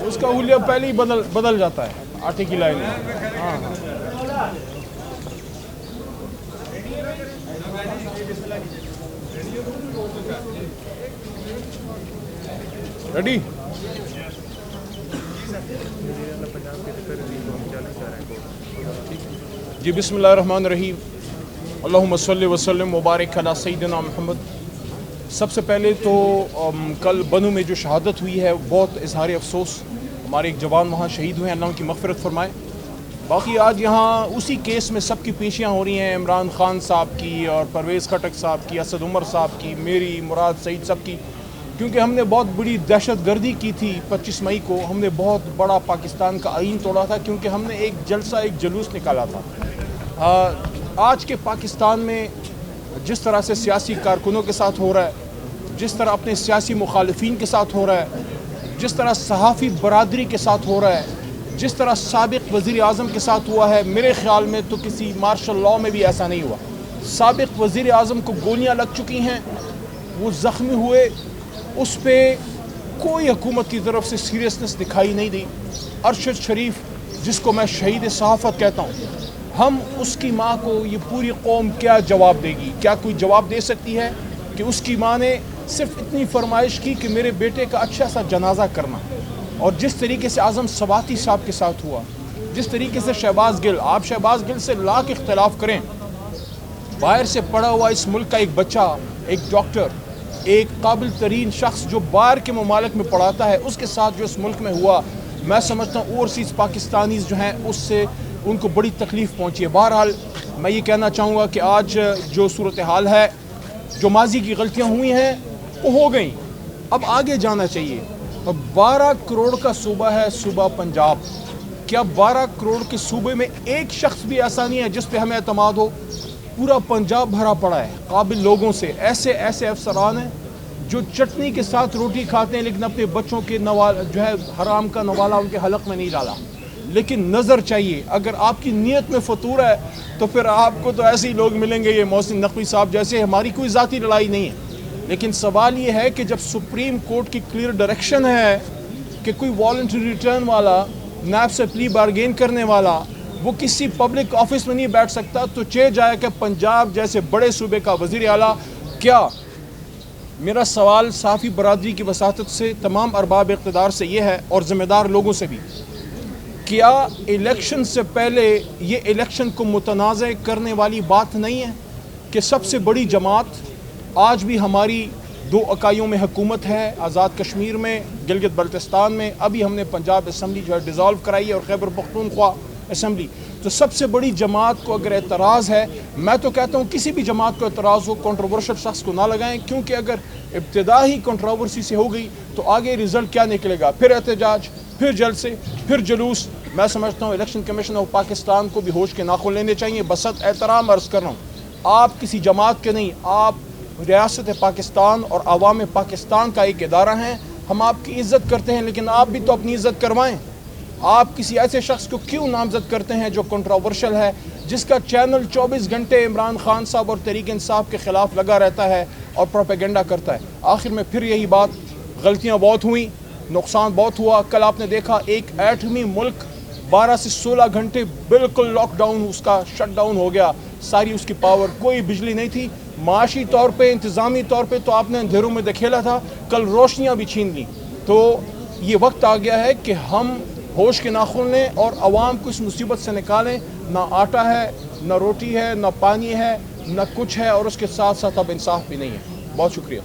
اس کا حلیہ پہلے ہی بدل جاتا ہے آٹے کی لائن میں. ہاں ریڈی. جی بسم اللہ الرحمن الرحیم. اللہم صلی وسلم مبارک علی سیدنا محمد. سب سے پہلے تو کل بنو میں جو شہادت ہوئی ہے بہت اظہار افسوس. ہمارے ایک جوان وہاں شہید ہوئے ہیں, اللہ ان کی مغفرت فرمائے. باقی آج یہاں اسی کیس میں سب کی پیشیاں ہو رہی ہیں, عمران خان صاحب کی اور پرویز خٹک صاحب کی, اسد عمر صاحب کی, میری, مراد سعید سب کی, کیونکہ ہم نے بہت بڑی دہشت گردی کی تھی 25 مئی کو. ہم نے بہت بڑا پاکستان کا آئین توڑا تھا کیونکہ ہم نے ایک جلسہ, ایک جلوس نکالا تھا. آج کے پاکستان میں جس طرح سے سیاسی کارکنوں کے ساتھ ہو رہا ہے, جس طرح اپنے سیاسی مخالفین کے ساتھ ہو رہا ہے, جس طرح صحافی برادری کے ساتھ ہو رہا ہے, جس طرح سابق وزیر اعظم کے ساتھ ہوا ہے, میرے خیال میں تو کسی مارشل لاء میں بھی ایسا نہیں ہوا. سابق وزیر اعظم کو گولیاں لگ چکی ہیں, وہ زخمی ہوئے, اس پہ کوئی حکومت کی طرف سے سیریسنس دکھائی نہیں دی. ارشد شریف جس کو میں شہید صحافت کہتا ہوں, ہم اس کی ماں کو, یہ پوری قوم کیا جواب دے گی؟ کیا کوئی جواب دے سکتی ہے کہ اس کی ماں نے صرف اتنی فرمائش کی کہ میرے بیٹے کا اچھا سا جنازہ کرنا؟ اور جس طریقے سے اعظم سواتی صاحب کے ساتھ ہوا, جس طریقے سے شہباز گل, آپ شہباز گل سے لاکھ اختلاف کریں, باہر سے پڑھا ہوا اس ملک کا ایک بچہ, ایک ڈاکٹر, ایک قابل ترین شخص جو باہر کے ممالک میں پڑھاتا ہے, اس کے ساتھ جو اس ملک میں ہوا, میں سمجھتا ہوں اوورسیز پاکستانیز جو ہیں اس سے ان کو بڑی تکلیف پہنچی ہے. بہرحال میں یہ کہنا چاہوں گا کہ آج جو صورتحال ہے, جو ماضی کی غلطیاں ہوئی ہیں وہ ہو گئیں, اب آگے جانا چاہیے. اب 12 کروڑ کا صوبہ ہے صوبہ پنجاب. کیا 12 کروڑ کے صوبے میں ایک شخص بھی ایسا نہیں ہے جس پہ ہمیں اعتماد ہو؟ پورا پنجاب بھرا پڑا ہے قابل لوگوں سے. ایسے ایسے افسران ہیں جو چٹنی کے ساتھ روٹی کھاتے ہیں لیکن اپنے بچوں کے جو ہے حرام کا نوالا ان کے حلق میں نہیں ڈالا. لیکن نظر چاہیے, اگر آپ کی نیت میں فطور ہے تو پھر آپ کو تو ایسے ہی لوگ ملیں گے, یہ محسن نقوی صاحب جیسے. ہماری کوئی ذاتی لڑائی نہیں ہے, لیکن سوال یہ ہے کہ جب سپریم کورٹ کی کلیئر ڈائریکشن ہے کہ کوئی والنٹری ریٹرن والا, نیب سے پلی بارگین کرنے والا, وہ کسی پبلک آفس میں نہیں بیٹھ سکتا, تو چہ جائے کہ پنجاب جیسے بڑے صوبے کا وزیر اعلیٰ. کیا میرا سوال صحافی برادری کی وساطت سے تمام ارباب اقتدار سے یہ ہے, اور ذمہ دار لوگوں سے بھی, کیا الیکشن سے پہلے یہ الیکشن کو متنازع کرنے والی بات نہیں ہے کہ سب سے بڑی جماعت آج بھی ہماری 2 اکائیوں میں حکومت ہے, آزاد کشمیر میں, گلگت بلتستان میں, ابھی ہم نے پنجاب اسمبلی جو ہے ڈیزالو کرائی ہے, اور خیبر پختونخوا اسمبلی. تو سب سے بڑی جماعت کو اگر اعتراض ہے, میں تو کہتا ہوں کسی بھی جماعت کو اعتراض ہو, کنٹروورشل شخص کو نہ لگائیں, کیونکہ اگر ابتدا ہی کنٹروورسی سے ہو گئی تو آگے رزلٹ کیا نکلے گا؟ پھر احتجاج, پھر جلسے, پھر جلوس. میں سمجھتا ہوں الیکشن کمیشن آف پاکستان کو بھی ہوش کے ناخن لینے چاہیے. بسط احترام عرض کر رہا ہوں, آپ کسی جماعت کے نہیں, آپ ریاست پاکستان اور عوام پاکستان کا ایک ادارہ ہیں. ہم آپ کی عزت کرتے ہیں, لیکن آپ بھی تو اپنی عزت کروائیں. آپ کسی ایسے شخص کو کیوں نامزد کرتے ہیں جو کنٹروورشل ہے, جس کا چینل 24 گھنٹے عمران خان صاحب اور تحریک انصاف کے خلاف لگا رہتا ہے اور پروپیگنڈا کرتا ہے؟ آخر میں پھر یہی بات, غلطیاں بہت ہوئیں, نقصان بہت ہوا. کل آپ نے دیکھا ایک ایٹمی ملک 12 سے 16 گھنٹے بالکل لاک ڈاؤن, اس کا شٹ ڈاؤن ہو گیا, ساری اس کی پاور, کوئی بجلی نہیں تھی. معاشی طور پہ, انتظامی طور پہ تو آپ نے اندھیروں میں دکھیلا تھا, کل روشنیاں بھی چھین لیں. تو یہ وقت آ گیا ہے کہ ہم ہوش کے ناخن لیں اور عوام کو اس مصیبت سے نکالیں. نہ آٹا ہے, نہ روٹی ہے, نہ پانی ہے, نہ کچھ ہے, اور اس کے ساتھ ساتھ اب انصاف بھی نہیں ہے. بہت شکریہ.